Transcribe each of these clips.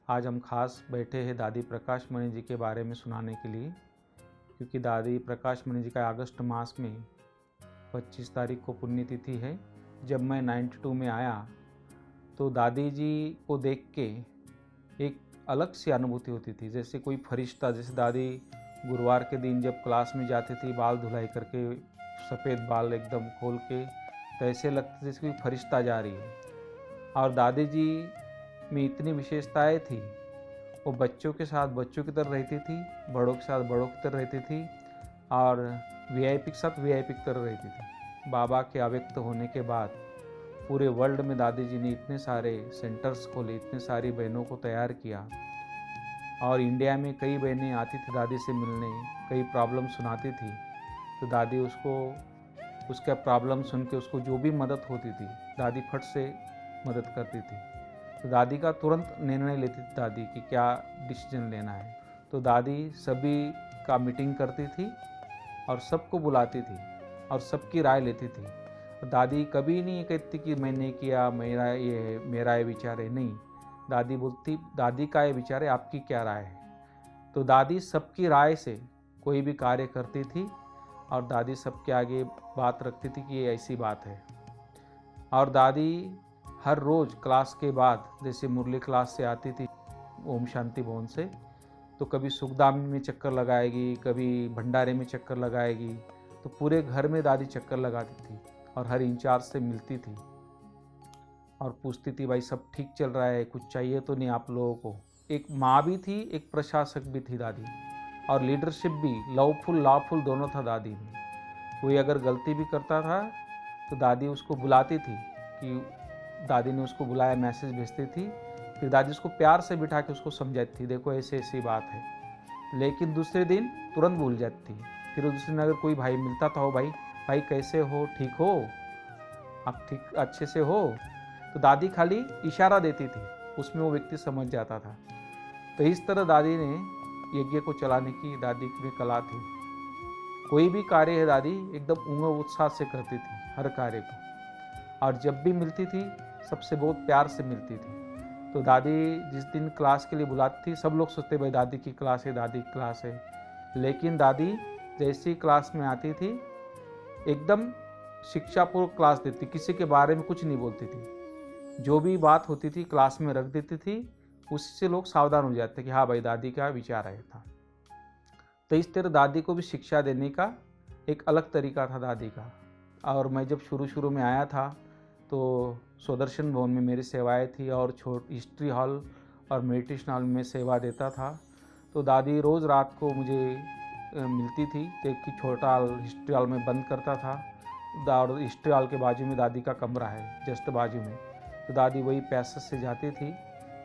आज हम खास बैठे हैं दादी प्रकाश मणि जी के बारे में सुनाने के लिए, क्योंकि दादी प्रकाश मणि जी का अगस्त मास में 25 तारीख को पुण्यतिथि है। जब मैं 92 में आया तो दादी जी को देख के एक अलग सी अनुभूति होती थी, जैसे कोई फरिश्ता। जैसे दादी गुरुवार के दिन जब क्लास में जाती थी, बाल धुलाई करके, सफ़ेद बाल एकदम खोल के, तो ऐसे लगता जैसे कोई फरिश्ता जा रही है। और दादी जी में इतनी विशेषताएं थी, वो बच्चों के साथ बच्चों की तरह रहती थी, बड़ों के साथ बड़ों की तरह रहती थी, और वीआईपी के साथ वीआईपी की तरह रहती थी। बाबा के अव्यक्त होने के बाद पूरे वर्ल्ड में दादी जी ने इतने सारे सेंटर्स खोले, इतने सारी बहनों को तैयार किया, और इंडिया में कई बहनें आती थी दादी से मिलने, कई प्रॉब्लम सुनाती थी, तो दादी उसका प्रॉब्लम सुन के उसको जो भी मदद होती थी दादी फट से मदद करती थी। तो दादी का तुरंत निर्णय लेती थी दादी कि क्या डिसीजन लेना है। तो दादी सभी का मीटिंग करती थी और सबको बुलाती थी और सबकी राय लेती थी। दादी कभी नहीं कहती कि मैंने किया, मेरा ये विचार है, नहीं। दादी बोलती दादी का ये विचार है, आपकी क्या राय है। तो दादी सबकी राय से कोई भी कार्य करती थी, और दादी सबके आगे बात रखती थी कि ये ऐसी बात है। और दादी हर रोज़ क्लास के बाद, जैसे मुरली क्लास से आती थी ओम शांति भवन से, तो कभी सुखधाम में चक्कर लगाएगी, कभी भंडारे में चक्कर लगाएगी। तो पूरे घर में दादी चक्कर लगाती थी और हर इंचार्ज से मिलती थी और पूछती थी, भाई सब ठीक चल रहा है, कुछ चाहिए तो नहीं आप लोगों को। एक माँ भी थी, एक प्रशासक भी थी दादी, और लीडरशिप भी, लॉफुल दोनों था दादी में। कोई अगर गलती भी करता था तो दादी उसको बुलाती थी, कि दादी ने उसको बुलाया, मैसेज भेजती थी, फिर दादी उसको प्यार से बिठा के उसको समझाती थी, देखो ऐसे ऐसी बात है। लेकिन दूसरे दिन तुरंत भूल जाती थी। फिर दूसरे दिन अगर कोई भाई मिलता था, हो भाई कैसे हो, ठीक हो, आप ठीक अच्छे से हो, तो दादी खाली इशारा देती थी, उसमें वो व्यक्ति समझ जाता था। तो इस तरह दादी ने यज्ञ को चलाने की दादी में कला थी। कोई भी कार्य है दादी एकदम उमंग उत्साह से करती थी हर कार्य को, और जब भी मिलती थी सबसे बहुत प्यार से मिलती थी। तो दादी जिस दिन क्लास के लिए बुलाती थी, सब लोग सोचते भाई दादी की क्लास है, दादी की क्लास है। लेकिन दादी जैसी क्लास में आती थी एकदम शिक्षापूर्वक क्लास देती, किसी के बारे में कुछ नहीं बोलती थी। जो भी बात होती थी क्लास में रख देती थी, उससे लोग सावधान हो जाते कि हाँ भाई दादी का विचार आया था। तो इस तरह दादी को भी शिक्षा देने का एक अलग तरीका था दादी का। और मैं जब शुरू में आया था तो सुदर्शन भवन में मेरी सेवाएं थी, और हिस्ट्री हॉल और मेडिटेशन हॉल में सेवा देता था। तो दादी रोज़ रात को मुझे मिलती थी, क्योंकि छोटा हॉल हिस्ट्री हॉल में बंद करता था, और हिस्ट्री हॉल के बाजू में दादी का कमरा है, जस्ट बाजू में। तो दादी वही पैसेज से जाती थी,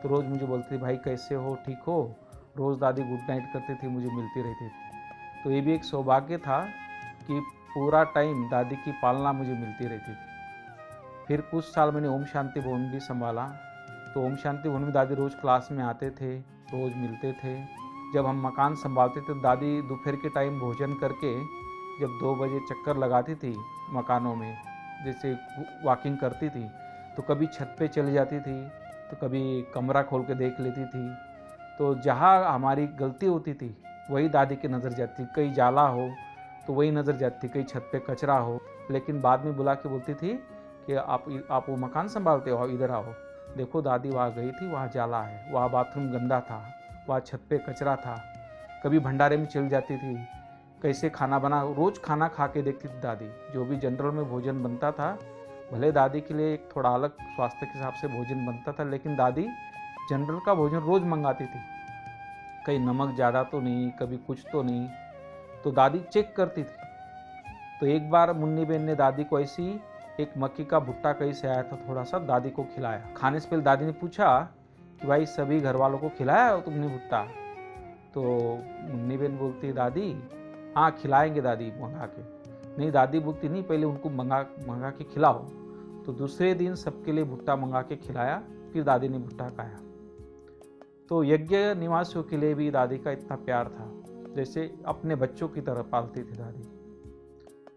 तो रोज़ मुझे बोलती थी, भाई कैसे हो, ठीक हो। रोज़ दादी गुड नाइट करती थी, मुझे मिलती रहती थी। तो ये भी एक सौभाग्य था कि पूरा टाइम दादी की पालना मुझे मिलती रहती थी। फिर कुछ साल मैंने ओम शांति भवन भी संभाला। तो ओम शांति भवन में दादी रोज़ क्लास में आते थे, रोज़ मिलते थे। जब हम मकान संभालते थे तो दादी दोपहर के टाइम भोजन करके जब 2 बजे चक्कर लगाती थी मकानों में, जैसे वॉकिंग करती थी, तो कभी छत पे चली जाती थी, तो कभी कमरा खोल के देख लेती थी। तो जहाँ हमारी गलती होती थी वही दादी की नज़र जाती, कहीं जाला हो तो वही नज़र जाती, कहीं छत पे कचरा हो। लेकिन बाद में बुला के बोलती थी कि आप वो मकान संभालते हो, इधर आओ, देखो दादी वहाँ गई थी, वहाँ जाला है, वहाँ बाथरूम गंदा था, वहाँ छत पे कचरा था। कभी भंडारे में चल जाती थी, कैसे खाना बना, रोज़ खाना खा के देखती थी दादी। जो भी जनरल में भोजन बनता था, भले दादी के लिए एक थोड़ा अलग स्वास्थ्य के हिसाब से भोजन बनता था, लेकिन दादी जनरल का भोजन रोज़ मंगाती थी। कहीं नमक ज़्यादा तो नहीं, कभी कुछ तो नहीं, तो दादी चेक करती थी। तो एक बार मुन्नी बहन ने दादी को ऐसी एक मक्की का भुट्टा कहीं से आया था, थोड़ा सा दादी को खिलाया। खाने से पहले दादी ने पूछा कि भाई सभी घर वालों को खिलाया हो तुमने भुट्टा। तो मुन्नी बहन बोलती, दादी हाँ खिलाएंगे दादी मंगा के। नहीं, दादी बोलती नहीं, पहले उनको मंगा के खिलाओ। तो दूसरे दिन सबके लिए भुट्टा मंगा के खिलाया, फिर दादी ने भुट्टा खाया। तो यज्ञ निवासियों के लिए भी दादी का इतना प्यार था, जैसे अपने बच्चों की तरह पालती थी दादी।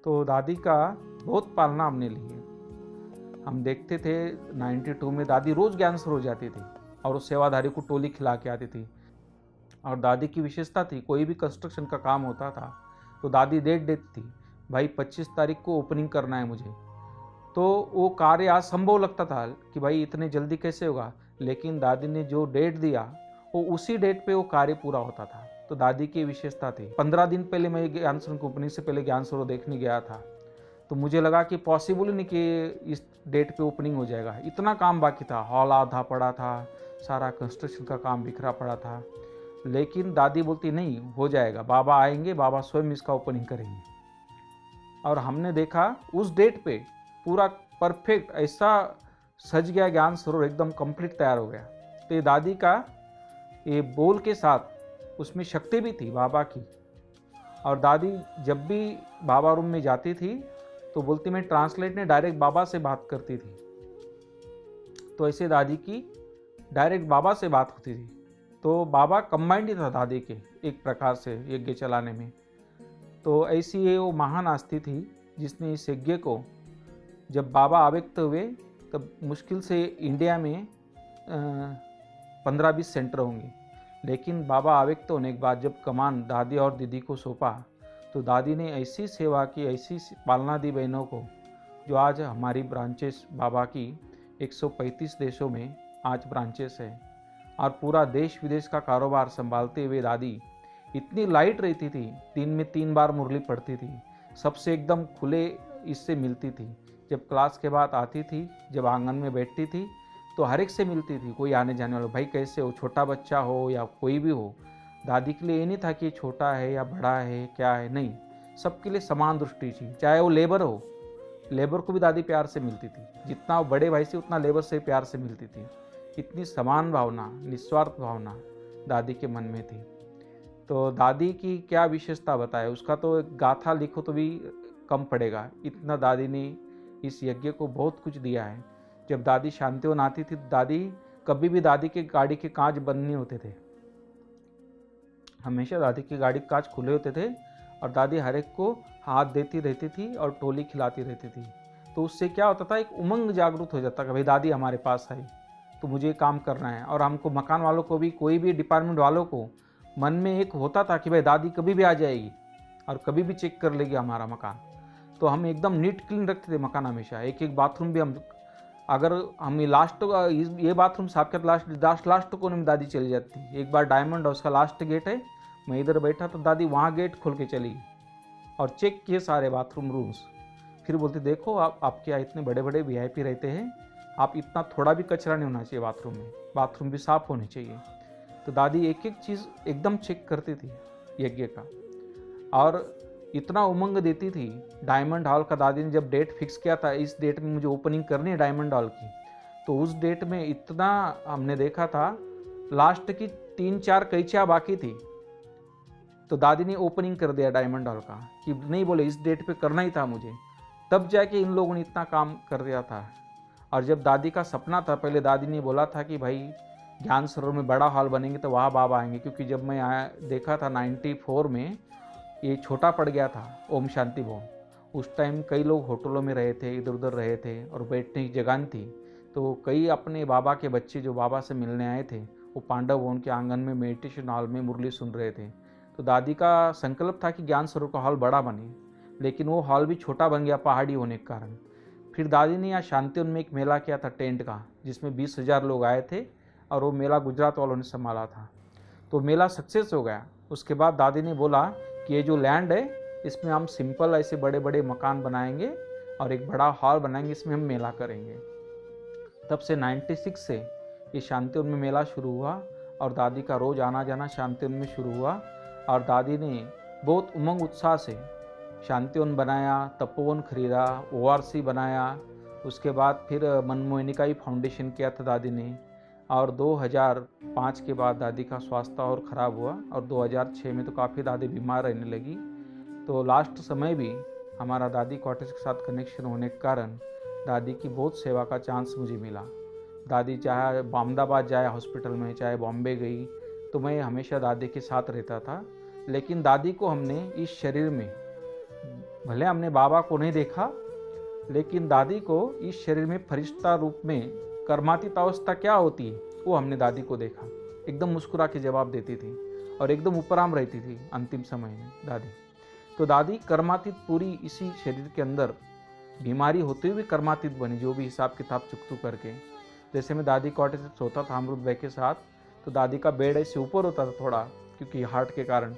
तो दादी का बहुत पालना हमने ली है। हम देखते थे 92 में दादी रोज़ कैंसर हो जाती थी, और उस सेवाधारी को टोली खिला के आती थी। और दादी की विशेषता थी, कोई भी कंस्ट्रक्शन का काम होता था तो दादी डेट देती थी, भाई 25 तारीख को ओपनिंग करना है मुझे। तो वो कार्य असंभव लगता था कि भाई इतने जल्दी कैसे होगा, लेकिन दादी ने जो डेट दिया वो उसी डेट पे वो कार्य पूरा होता था। तो दादी की विशेषता थी। 15 दिन पहले मैं ज्ञान सरोवर ओपनिंग से पहले ज्ञान सरोवर देखने गया था, तो मुझे लगा कि पॉसिबल ही नहीं कि इस डेट पे ओपनिंग हो जाएगा। इतना काम बाकी था, हॉल आधा पड़ा था, सारा कंस्ट्रक्शन का काम बिखरा पड़ा था। लेकिन दादी बोलती नहीं, हो जाएगा, बाबा आएंगे, बाबा स्वयं इसका ओपनिंग करेंगे। और हमने देखा उस डेट पे पूरा परफेक्ट ऐसा सज गया ज्ञान सरोवर, एकदम कंप्लीट तैयार हो गया। तो ये दादी का ये बोल के साथ उसमें शक्ति भी थी बाबा की। और दादी जब भी बाबा रूम में जाती थी तो बोलती मैं ट्रांसलेट ने डायरेक्ट बाबा से बात करती थी। तो ऐसे दादी की डायरेक्ट बाबा से बात होती थी। तो बाबा कंबाइंड ही था दादी के एक प्रकार से यज्ञ चलाने में। तो ऐसी ये वो महान आस्ती थी जिसने इस यज्ञ को, जब बाबा आव्यक्त हुए तब मुश्किल से इंडिया में 15-20 सेंटर होंगे, लेकिन बाबा आव्यक्त होने के बाद जब कमान दादी और दीदी को सौंपा तो दादी ने ऐसी सेवा की, ऐसी पालना दी बहनों को, जो आज हमारी ब्रांचेस बाबा की 135 देशों में आज ब्रांचेस है। और पूरा देश विदेश का कारोबार संभालते हुए दादी इतनी लाइट रहती थी, दिन में 3 बार मुरली पढ़ती थी, सबसे एकदम खुले इससे मिलती थी। जब क्लास के बाद आती थी, जब आंगन में बैठती थी तो हर एक से मिलती थी, कोई आने जाने वाला, भाई कैसे हो, छोटा बच्चा हो या कोई भी हो। दादी के लिए ये नहीं था कि छोटा है या बड़ा है क्या है, नहीं, सबके लिए समान दृष्टि थी। चाहे वो लेबर हो, लेबर को भी दादी प्यार से मिलती थी, जितना वो बड़े भाई से उतना लेबर से प्यार से मिलती थी। इतनी समान भावना, निस्वार्थ भावना दादी के मन में थी। तो दादी की क्या विशेषता बताए, उसका तो एक गाथा लिखो तो भी कम पड़ेगा, इतना दादी ने इस यज्ञ को बहुत कुछ दिया है। जब दादी शांतिवन आती थी, दादी कभी भी दादी के गाड़ी के कांच बंद नहीं होते थे, हमेशा दादी की गाड़ी के कांच खुले होते थे। और दादी हर एक को हाथ देती रहती थी और टोली खिलाती रहती थी। तो उससे क्या होता था, एक उमंग जागरूक हो जाता कि भाई दादी हमारे पास आई तो मुझे काम करना है। और हमको मकान वालों को भी, कोई भी डिपार्टमेंट वालों को मन में एक होता था कि भाई दादी कभी भी आ जाएगी और कभी भी चेक कर लेगी हमारा मकान। तो हम एकदम नीट क्लीन रखते थे मकान हमेशा। एक एक बाथरूम भी हम, अगर हम ये बाथरूम साफ कर लास्ट कोने में दादी चली जाती। एक बार डायमंड हाउस का लास्ट गेट है, मैं इधर बैठा तो दादी वहाँ गेट खोल के चली और चेक किए सारे बाथरूम रूम्स। फिर बोलती देखो आपके यहाँ इतने बड़े बड़े वीआईपी रहते हैं, आप इतना थोड़ा भी कचरा नहीं होना चाहिए बाथरूम में, बाथरूम भी साफ़ होने चाहिए। तो दादी एक एक चीज़ एकदम चेक करती थी यज्ञ का, और इतना उमंग देती थी। डायमंड हॉल का दादी ने जब डेट फिक्स किया था, इस डेट में मुझे ओपनिंग करनी है डायमंड हॉल की, तो उस डेट में इतना हमने देखा था, लास्ट की 3-4 कैचियाँ बाकी थी तो दादी ने ओपनिंग कर दिया डायमंड हॉल का, कि नहीं बोले इस डेट पे करना ही था मुझे, तब जाके इन लोगों ने इतना काम कर दिया था। और जब दादी का सपना था, पहले दादी ने बोला था कि भाई ज्ञान सरोवर में बड़ा हॉल बनेंगे तो वहाँ बाबा आएंगे, क्योंकि जब मैं आया देखा था 94 में ये छोटा पड़ गया था ओम शांति भवन। उस टाइम कई लोग होटलों में रहे थे, इधर उधर रहे थे और बैठने की जगह नहीं थी। तो कई अपने बाबा के बच्चे जो बाबा से मिलने आए थे, वो पांडव भवन के आंगन में मेडिटेशन हॉल में मुरली सुन रहे थे। तो दादी का संकल्प था कि ज्ञान सरोवर का हॉल बड़ा बने, लेकिन वो हॉल भी छोटा बन गया पहाड़ी होने के कारण। फिर दादी ने यहाँ शांतिवन में एक मेला किया था टेंट का, जिसमें 20,000 लोग आए थे और वो मेला गुजरात वालों ने संभाला था। तो मेला सक्सेस हो गया। उसके बाद दादी ने बोला कि ये जो लैंड है इसमें हम सिंपल ऐसे बड़े बड़े मकान बनाएंगे और एक बड़ा हॉल बनाएंगे, इसमें हम मेला करेंगे। तब से 96 से ये शांतिवन में मेला शुरू हुआ और दादी का रोज़ आना जाना शांतिवन में शुरू हुआ। और दादी ने बहुत उमंग उत्साह से शांतिवन बनाया, तपोवन खरीदा, ORC बनाया। उसके बाद फिर मनमोहिनी फाउंडेशन किया था दादी ने। और 2005 के बाद दादी का स्वास्थ्य और ख़राब हुआ और 2006 में तो काफ़ी दादी बीमार रहने लगी। तो लास्ट समय भी हमारा दादी कॉटेज के साथ कनेक्शन होने के कारण दादी की बहुत सेवा का चांस मुझे मिला। दादी चाहे अहमदाबाद जाए हॉस्पिटल में, चाहे बॉम्बे गई, तो मैं हमेशा दादी के साथ रहता था। लेकिन दादी को हमने इस शरीर में, भले हमने बाबा को नहीं देखा, लेकिन दादी को इस शरीर में फरिश्ता रूप में कर्मातीत अवस्था क्या होती है वो हमने दादी को देखा। एकदम मुस्कुरा के जवाब देती थी और एकदम उपराम रहती थी अंतिम समय में दादी। तो दादी कर्मातीत पूरी इसी शरीर के अंदर बीमारी होते हुए कर्मातीत बनी, जो भी हिसाब किताब चुकतू करके। जैसे मैं दादी कॉटेज से सोता था अमृत भाई के साथ, तो दादी का बेड ऐसे ऊपर होता था थोड़ा, क्योंकि हार्ट के कारण,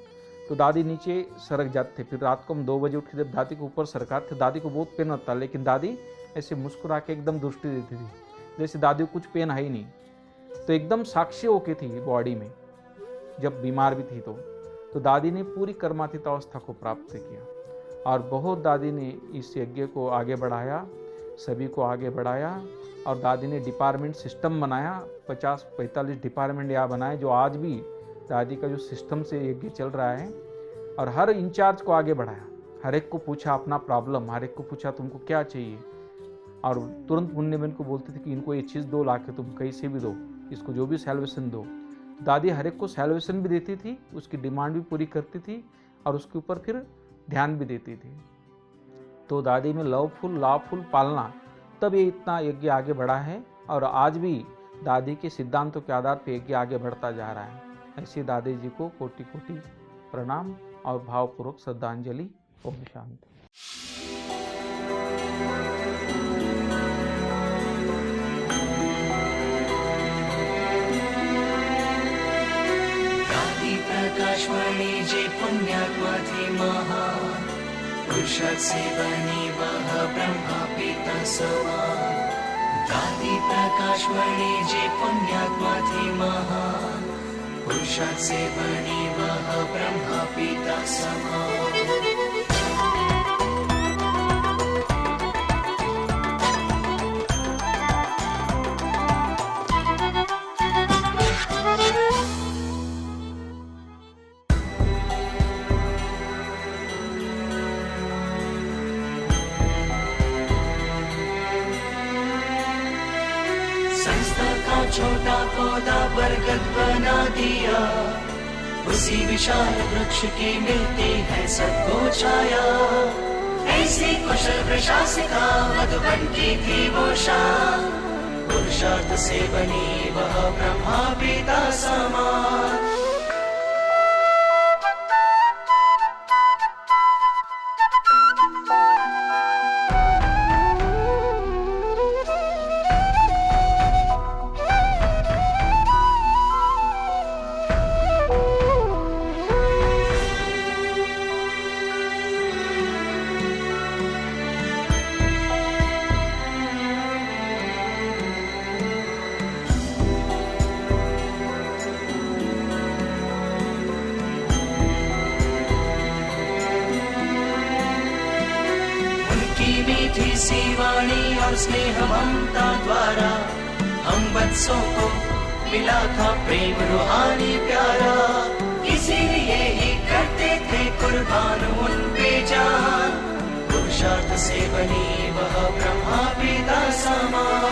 तो दादी नीचे सरक जाते थे। फिर रात को हम 2 बजे उठ के जब दादी को ऊपर सरकाते थे, दादी को बहुत पेन होता, लेकिन दादी ऐसे मुस्कुरा के एकदम दृष्टि देती थी, जैसे दादी को कुछ पेन है ही नहीं। तो एकदम साक्षी होके थी बॉडी में, जब बीमार भी थी तो दादी ने पूरी कर्मातीत अवस्था को प्राप्त किया। और बहुत दादी ने इस यज्ञ को आगे बढ़ाया, सभी को आगे बढ़ाया। और दादी ने डिपार्टमेंट सिस्टम बनाया, 50-45 डिपार्टमेंट यहाँ बनाए, जो आज भी दादी का जो सिस्टम से यज्ञ चल रहा है। और हर इंचार्ज को आगे बढ़ाया, हर एक को पूछा अपना प्रॉब्लम, हर एक को पूछा तुमको क्या चाहिए। और तुरंत मुन्ने बहन को बोलती थी कि इनको ये चीज़ दो, ला के तुम कहीं से भी दो, इसको जो भी सैल्वेशन दो। दादी हर एक को सैल्वेशन भी देती थी, उसकी डिमांड भी पूरी करती थी और उसके ऊपर फिर ध्यान भी देती थी। तो दादी में लवफुल पालना, तब ये इतना यज्ञ आगे बढ़ा है। और आज भी दादी के सिद्धांतों के आधार पर यज्ञ आगे बढ़ता जा रहा है। ऐसी दादी जी को कोटि कोटि प्रणाम और भावपूर्वक श्रद्धांजलि। ओम शांति। प्रकाशवाणी जे पुण्यात्मा थे महान, पुरुषार्थ से बनी वह ब्रह्मा पिता समान। दादी प्रकाशवाणी जे पुण्यात्मा थे महान, पुरुषार्थ से बनी वह ब्रह्मा पिता समान। छोटा पौधा बरगद बना दिया, उसी विशाल वृक्ष की मिलती है सबको छाया। ऐसी कुशल प्रशासिका मधुबन की थी वो शान, पुरुषार्थ से बनी वह ब्रह्मा पिता समान। मीठी सी वाणी और स्नेह ममता द्वारा हम बच्चों को मिला था प्रेम रूहानी प्यारा। इसीलिए ही करते थे कुर्बान उन पे जान, पुरुषार्थ से बनी वह ब्रह्मा पिता समान।